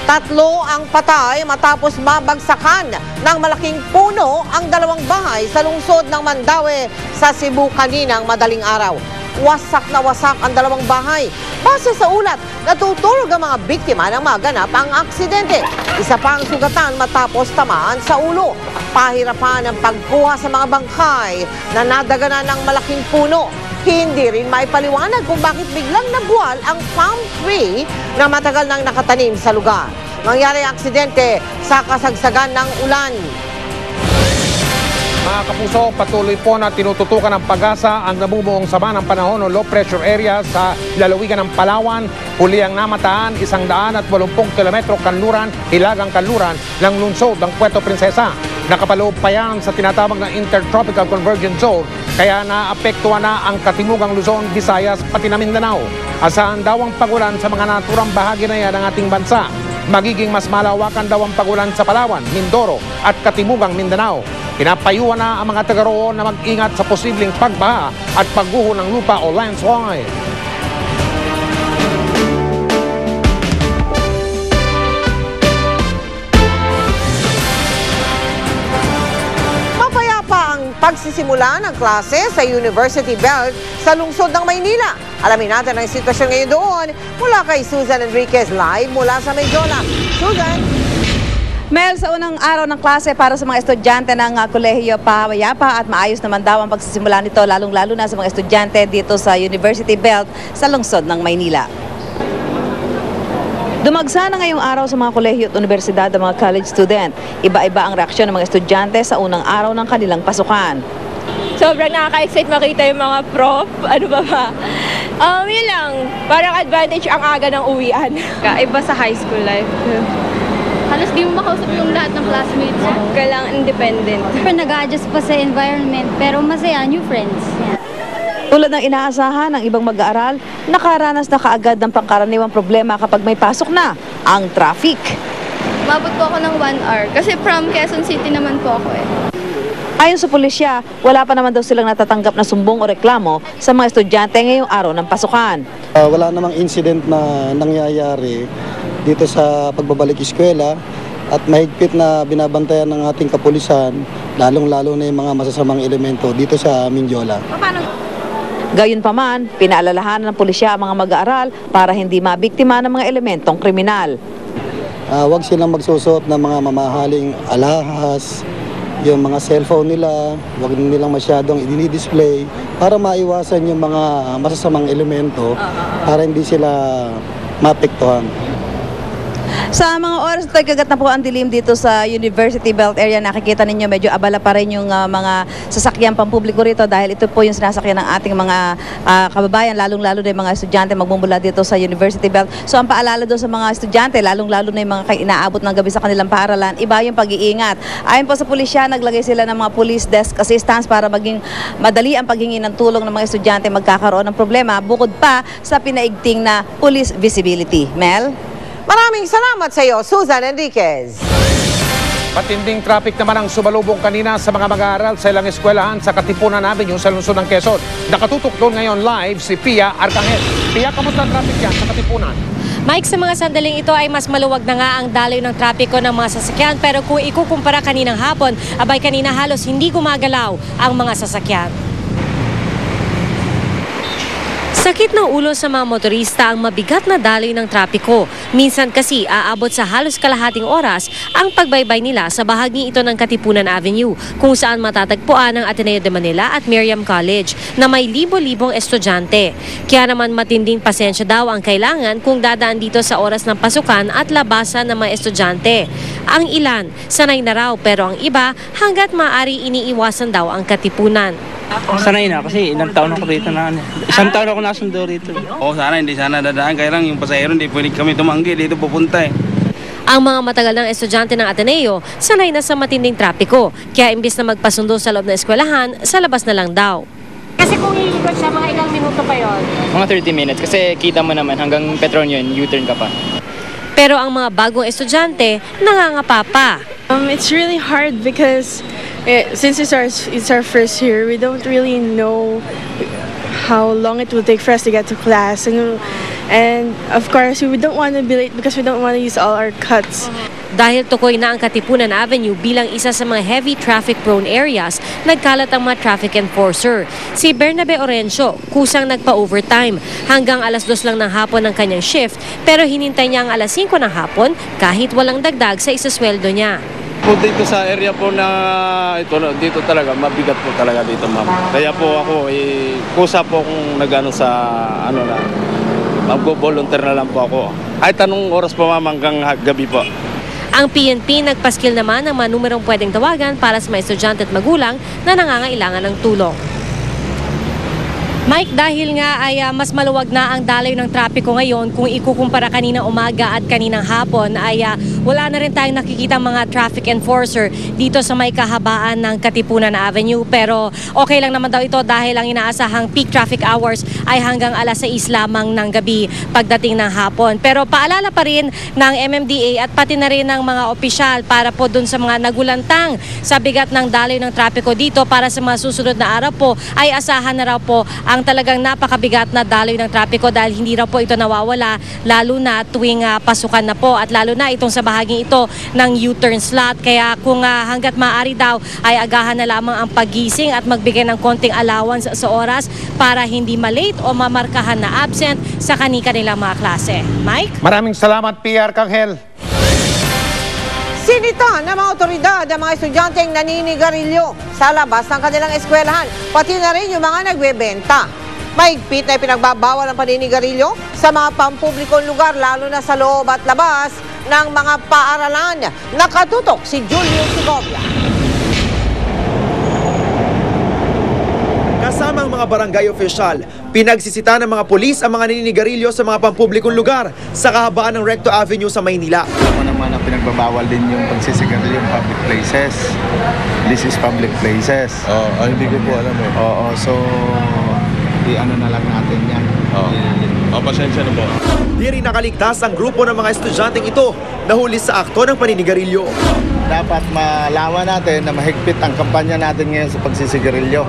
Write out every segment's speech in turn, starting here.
Tatlo ang patay matapos mabagsakan ng malaking puno ang dalawang bahay sa lungsod ng Mandaue sa Cebu kaninang madaling araw. Wasak na wasak ang dalawang bahay. Base sa ulat, natutulog ang mga biktima ng maganap ang aksidente. Isa pa ang sugatan matapos tamaan sa ulo. Pahirapan ang pagkuha sa mga bangkay na nadaganan ng malaking puno. Hindi rin maipaliwanag kung bakit biglang nabuwal ang palm tree na matagal nang nakatanim sa lugar. Mangyari ang aksidente sa kasagsagan ng ulan. Mga kapuso, patuloy po na tinututukan ng pag-asa ang namumuong sama ng panahon o low pressure area sa lalawigan ng Palawan. Huli ang namataan 180 kilometro kanluran, hilagang kanluran ng lungsod ng Puerto Princesa. Nakapaloob pa yan sa tinatawag na Intertropical Convergence Zone, kaya naapektuhan na ang katimugang Luzon, Visayas, pati na Mindanao. Asahan daw ang pagulan sa mga naturang bahagi na yan ng ating bansa. Magiging mas malawakan daw ang pagulan sa Palawan, Mindoro at katimugang Mindanao. Pinapayuhan na ang mga taga roon na mag-ingat sa posibleng pagbaha at pagguho ng lupa o landslide. Pagsisimula ng klase sa University Belt sa lungsod ng Maynila. Alamin natin ang sitwasyon ngayon doon mula kay Susan Enriquez live mula sa Medjola. Susan? Mel, sa unang araw ng klase para sa mga estudyante ng kolehiyo, pahawayapa at maayos naman daw ang pagsisimula nito, lalong-lalo na sa mga estudyante dito sa University Belt sa lungsod ng Maynila. Dumagsa na ngayong araw sa mga kolehiyo at universidad ang mga college student. Iba-iba ang reaksyon ng mga estudyante sa unang araw ng kanilang pasukan. Sobrang nakaka-excite makita yung mga prof. Ano ba? Yun lang. Parang advantage ang aga ng uwian. Iba sa high school life. Halos di mo makausap yung lahat ng classmates. Kailangan independent. Nag-adjust pa sa environment, pero masaya, new friends. Tulad ng inaasahan ng ibang mag-aaral, nakaranas na kaagad ng pangkaraniwang problema kapag may pasok na, ang traffic. Umabot po ako ng 1 hour kasi from Quezon City naman po ako eh. Ayon sa pulisya, wala pa naman daw silang natatanggap na sumbong o reklamo sa mga estudyante ngayong araw ng pasukan. Wala namang incident na nangyayari dito sa pagbabalik eskwela at mahigpit na binabantayan ng ating kapulisan, lalong-lalo na yung mga masasamang elemento dito sa Mindiola. Gayunpaman, pinaalalahanan ng pulisya ang mga mag-aaral para hindi mabiktima ng mga elementong kriminal. Huwag silang magsusuot ng mga mamahaling alahas, yung mga cellphone nila, huwag nilang masyadong i-display para maiwasan yung mga masasamang elemento para hindi sila mapektuhan. Sa mga oras na kagat na po ang dilim dito sa University Belt area, nakikita ninyo medyo abala pa rin yung mga sasakyan pampubliko rito dahil ito po yung sinasakyan ng ating mga kababayan, lalong-lalo na yung mga estudyante magmumula dito sa University Belt. So ang paalala doon sa mga estudyante, lalong-lalo na yung mga inaabot ng gabi sa kanilang paaralan, iba yung pag-iingat. Ayon po sa pulisya, naglagay sila ng mga police desk assistance para maging madali ang paghingi ng tulong ng mga estudyante magkakaroon ng problema, bukod pa sa pinaigting na police visibility. Mel? Maraming salamat sa iyo, Susan Enriquez. Matinding traffic naman ang sumalubong kanina sa mga mag-aaral sa ilang eskwelahan sa Katipunan Avenue sa lungsod ng Quezon. Nakatutok doon ngayon live si Pia Arcangel. Pia, kamusta ang traffic yan sa Katipunan? Mike, sa mga sandaling ito ay mas maluwag na nga ang daloy ng trapiko ng mga sasakyan, pero kung ikukumpara kaninang hapon, abay kanina halos hindi gumagalaw ang mga sasakyan. Sakit ng ulo sa mga motorista ang mabigat na daloy ng trapiko. Minsan kasi aabot sa halos kalahating oras ang pagbaybay nila sa bahaging ito ng Katipunan Avenue, kung saan matatagpuan ang Ateneo de Manila at Miriam College na may libo-libong estudyante. Kaya naman matinding pasensya daw ang kailangan kung dadaan dito sa oras ng pasukan at labasan ng mga estudyante. Ang ilan, sanay na raw, pero ang iba hanggat maaari iniiwasan daw ang Katipunan. Sanay na kasi ilang taon ako rito na. Isang taon ako nasundo rito. Sana hindi sana dadaan. Kaya lang yung pasahero hindi pwede kami tumanggi dito pupunta eh. Ang mga matagal ng estudyante ng Ateneo, sanay na sa matinding trapiko. Kaya imbis na magpasundo sa loob ng eskwelahan, sa labas na lang daw. Kasi kung iikot siya, mga ilang minuto pa yon? Mga 30 minutes kasi kita mo naman hanggang Petron yun, U-turn ka pa. Pero ang mga bagong estudyante, nangangapa pa. It's really hard because since it's our first year, we don't really know how long it will take for us to get to class. And And of course, we don't want to be late because we don't want to use all our cuts. Dahil tukoy na ang Katipunan Avenue bilang isa sa mga heavy traffic-prone areas, nagkalat ang mga traffic enforcer. Si Bernabe Orencio, kusang nagpa-overtime. Hanggang alas 2 lang ng hapon ang kanyang shift, pero hinintay niya ang alas 5 ng hapon kahit walang dagdag sa isasweldo niya. Po dito sa area po na ito, dito talaga, mabigat po talaga dito, ma'am. Kaya po ako, kusa po kung nagano sa, mag-volunteer na lang po ako. Kahit anong oras po, ma'am, hanggang gabi po. Ang PNP nagpaskil naman ng mga numerong pwedeng tawagan para sa mga estudyante at magulang na nangangailangan ng tulong. Mike, dahil nga ay mas maluwag na ang daloy ng trapiko ngayon, kung ikukumpara kaninang umaga at kaninang hapon, ay wala na rin tayong nakikita mga traffic enforcer dito sa may kahabaan ng Katipunan Avenue. Pero okay lang naman daw ito dahil ang inaasahang peak traffic hours ay hanggang alas 6 lamang ng gabi pagdating ng hapon. Pero paalala pa rin ng MMDA at pati na rin ng mga opisyal para po dun sa mga nagulantang sa bigat ng daloy ng trapiko dito para sa mga susunod na araw po ay asahan na raw po ang talagang napakabigat na daloy ng trapiko dahil hindi raw po ito nawawala lalo na tuwing pasukan na po at lalo na itong sa bahaging ito ng U-turn slot. Kaya kung hanggat maaari daw ay agahan na lamang ang paggising at magbigay ng konting allowance sa oras para hindi malate o mamarkahan na absent sa kanilang mga klase. Mike? Maraming salamat, PR Kanghel. Sinita ng mga otoridad ang mga estudyanteng naninigarilyo sa labas ng kanilang eskwelahan, pati na rin yung mga nagbebenta. Mahigpit na ipinagbabawal ang paninigarilyo sa mga pampublikong lugar, lalo na sa loob at labas ng mga paaralan. Nakatutok si Julius Segovia. Kasama ang mga barangay official, pinagsisita ng mga pulis ang mga naninigarilyo sa mga pampublikong lugar sa kahabaan ng Recto Avenue sa Maynila. Ako naman ang pinagbabawal din yung pagsisigarilyo yung public places. This is public places. Hindi ko po alam eh. Oo, so i-ano na lang natin yan. Pasensya na po. Di rin nakaligtas ang grupo ng mga estudyanteng ito na huli sa akto ng paninigarilyo. Dapat malaman natin na mahigpit ang kampanya natin ngayon sa pagsisigarilyo.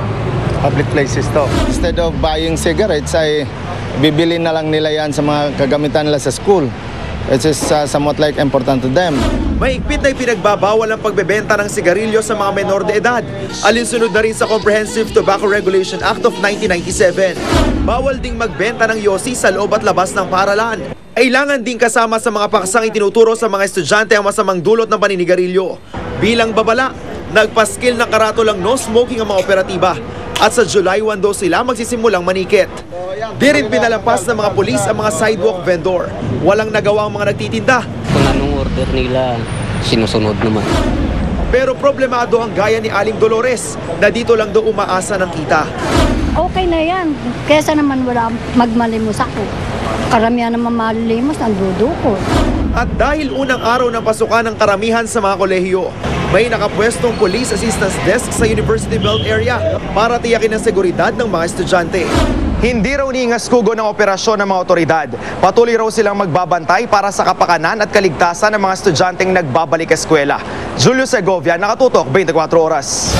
Public places to. Instead of buying cigarettes ay bibili na lang nila yan sa mga kagamitan nila sa school. It is somewhat like important to them. Mahigpit na ipinagbabawal ang pagbebenta ng sigarilyo sa mga menor de edad. Alinsunod na rin sa Comprehensive Tobacco Regulation Act of 1997. Bawal ding magbenta ng yosi sa loob at labas ng paaralan. Kailangan ding kasama sa mga paksang itinuturo sa mga estudyante ang masamang dulot ng paninigarilyo. Bilang babala, nagpaskil ng karatulang no smoking ang mga operatiba. At sa July 1 daw sila magsisimulang manikit. Di rin pinalampas ng mga pulis ang mga sidewalk vendor. Walang nagawa ang mga nagtitinda. Kung anong order nila, sinusunod naman. Pero problemado ang gaya ni Aling Dolores na dito lang daw umaasa ng kita. Okay na yan. Kesa naman wala magmalimos ako. Karamihan naman malimos, nandudukot. At dahil unang araw ng pasukan ng karamihan sa mga kolehiyo, may nakapwestong police assistance desk sa University Belt area para tiyakin ang seguridad ng mga estudyante. Hindi raw niingaskugo ng operasyon ng mga otoridad. Patuloy raw silang magbabantay para sa kapakanan at kaligtasan ng mga estudyanteng nagbabalik eskwela. Julio Segovia, Nakatutok, 24 Oras.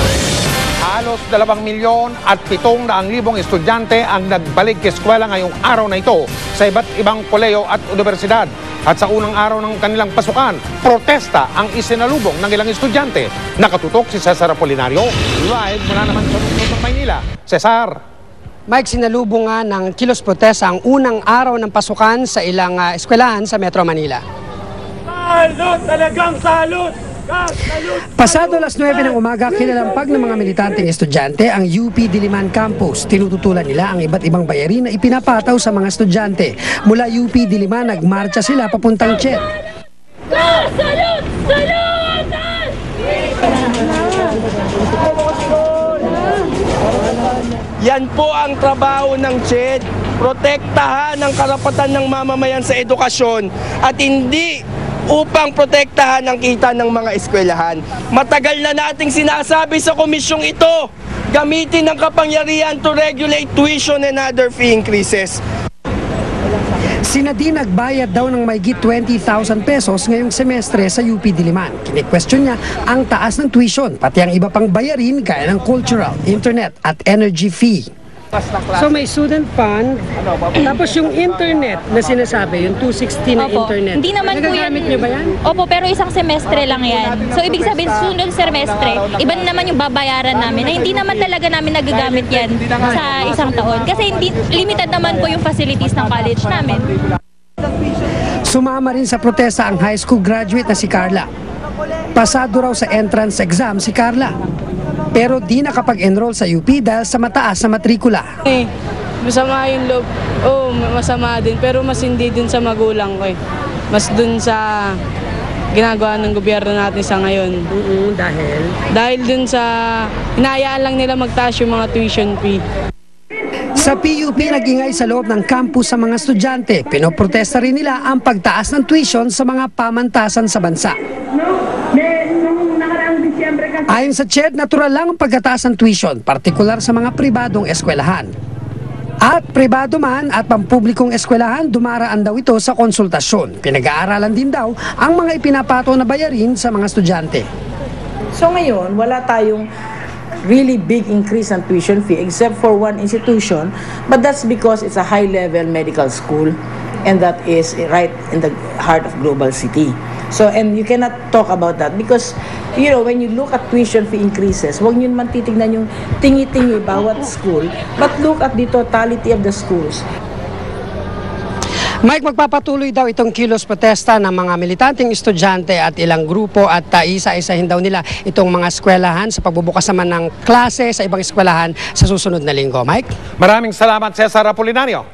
Halos 2,700,000 estudyante ang nagbalik eskwela ngayong araw na ito sa iba't ibang kolehiyo at universidad. At sa unang araw ng kanilang pasukan, protesta ang isinalubong ng ilang estudyante. Nakatutok si Cesar Apolinario, live mula naman sa lungsod ng Maynila. Cesar. Mike, sinalubong nga ng kilos protesta ang unang araw ng pasukan sa ilang eskwelahan sa Metro Manila. Salud! Talagang salud! Pasado alas 9 ng umaga, kinalampag ng mga militanteng estudyante ang UP Diliman Campus. Tinututulan nila ang iba't ibang bayarin na ipinapataw sa mga estudyante. Mula UP Diliman, nagmarcha sila papuntang CHED. Salud! Salud! Yan po ang trabaho ng CHED. Protektahan ang karapatan ng mamamayan sa edukasyon at hindi upang protektahan ang kita ng mga eskwelahan. Matagal na nating sinasabi sa komisyong ito, gamitin ang kapangyarihan to regulate tuition and other fee increases. Si Nadine nagbayad daw ng mahigit 20,000 pesos ngayong semestre sa UP Diliman. Kini-question niya ang taas ng tuition, pati ang iba pang bayarin gaya ng cultural, internet at energy fee. So may student fund, tapos yung internet na sinasabi, yung 260 na Opo. internet. Hindi naman po yan. Nagagamit nyo ba yan? Opo, pero isang semestre lang yan. So, ibig sabihin, sunod semestre, iba naman yung babayaran namin na hindi naman talaga namin nagagamit yan sa isang taon. Kasi hindi, limited naman po yung facilities ng college namin. Sumama rin sa protesta ang high school graduate na si Carla. Pasado raw sa entrance exam si Carla. Pero di nakapag-enroll sa UP dahil sa mataas na matrikula. Masama yung loob. Oo, masama din. Pero mas hindi dun sa magulang ko eh. Mas dun sa ginagawa ng gobyerno natin sa ngayon. Dahil? Dahil dun sa hinayaan lang nila magtaas yung mga tuition fee. Sa PUP nagingay sa loob ng campus sa mga estudyante. Pinoprotesta rin nila ang pagtaas ng tuition sa mga pamantasan sa bansa. Ayon sa CHED, natural lang ang pagkataas ng tuition, partikular sa mga pribadong eskwelahan. At pribado man at pampublikong eskwelahan, dumaraan daw ito sa konsultasyon. Pinag-aaralan din daw ang mga ipinapato na bayarin sa mga estudyante. So ngayon, wala tayong really big increase in tuition fee except for one institution, but that's because it's a high-level medical school and that is right in the heart of Global City. So, and you cannot talk about that because, you know, when you look at tuition fee increases, huwag nyo naman titignan yung tingi-tingi bawat school, but look at the totality of the schools. Mike, magpapatuloy daw itong kilos protesta ng mga militanteng estudyante at ilang grupo at isa-isahin daw nila itong mga eskwelahan sa pagbubukas naman ng klase sa ibang eskwelahan sa susunod na linggo. Mike? Maraming salamat, Cesar Apolinario.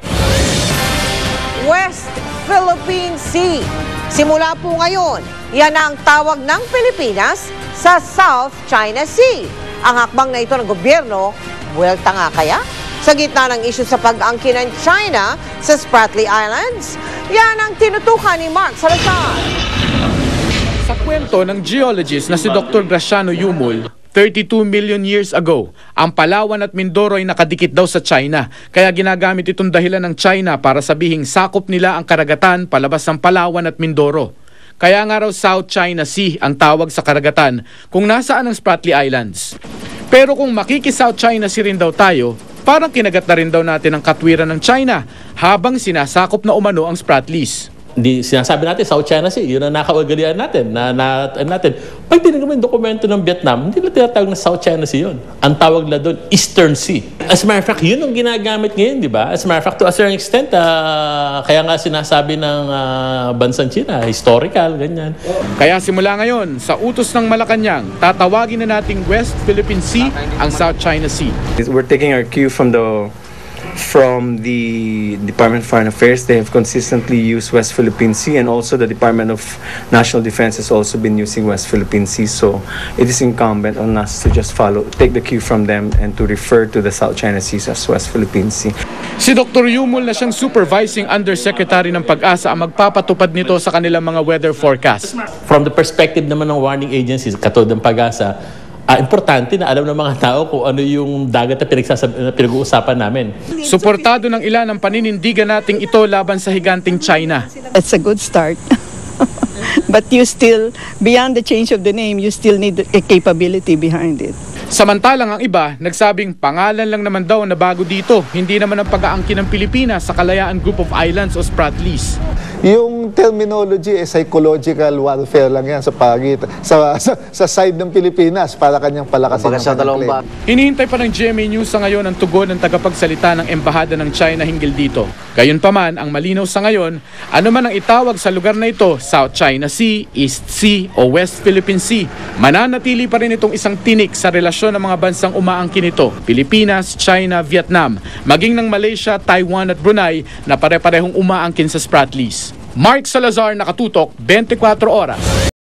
West Philippine Sea. Simula po ngayon, yan ang tawag ng Pilipinas sa South China Sea. Ang hakbang na ito ng gobyerno, buwelta nga kaya? Sa gitna ng isyu sa pag-angkin ng China sa Spratly Islands, yan ang tinutukan ni Mark Salazar. Sa kwento ng geologist na si Dr. Graciano Yumul, 32 million years ago, ang Palawan at Mindoro ay nakadikit daw sa China. Kaya ginagamit itong dahilan ng China para sabihing sakop nila ang karagatan palabas ng Palawan at Mindoro. Kaya nga raw South China Sea ang tawag sa karagatan kung nasaan ang Spratly Islands. Pero kung makiki-South China Sea rin daw tayo, parang kinagat na rin daw natin ang katwiran ng China habang sinasakop na umano ang Spratlys. Di sinasabi natin South China Sea, yun ang nakaugalian natin natin. Pag tinignan mo yung dokumento ng Vietnam, hindi na tinatawag na South China Sea yun. Ang tawag na doon Eastern Sea. As a matter of fact, yun ang ginagamit ngayon, di ba? As a matter of fact, to a certain extent, kaya nga sinasabi ng bansang China, historical, ganyan. Kaya simula ngayon, sa utos ng Malacanang, tatawagin na nating West Philippine Sea ang South China Sea. We're taking our cue from the Department of Foreign Affairs. They have consistently used West Philippine Sea, and also the Department of National Defense has also been using West Philippine Sea. So it is incumbent on us to just take the cue from them and to refer to the South China Sea as West Philippine Sea. Si Dr. Yumul na siyang supervising undersecretary ng Pag-asa ang magpapatupad nito sa kanilang mga weather forecast. From the perspective naman ng warning agencies, katulad ng Pag-asa, importante na alam ng mga tao kung ano yung dagat na pinag-uusapan namin. Suportado ng ilan ang paninindigan nating ito laban sa higanting China. It's a good start. But you still, beyond the change of the name, you still need a capability behind it. Samantalang ang iba, nagsabing pangalan lang naman daw na bago dito, hindi naman ang pag-aangkin ng Pilipinas sa Kalayaan Group of Islands o Spratlys. Yung terminology psychological warfare lang yan sa pagitan sa side ng Pilipinas para kanyang palakasin ng kanyang claim. Hinihintay pa ng GMA News sa ngayon ang tugon ng tagapagsalita ng Embahada ng China hinggil dito. Gayunpaman, ang malinaw sa ngayon, ano man ang itawag sa lugar na ito, South China Sea, East Sea o West Philippine Sea, mananatili pa rin itong isang tinik sa relasyon ng mga bansang umaangkin nito, Pilipinas, China, Vietnam, maging ng Malaysia, Taiwan at Brunei na pare-parehong umaangkin sa Spratlys. Mark Salazar, nakatutok, 24 oras.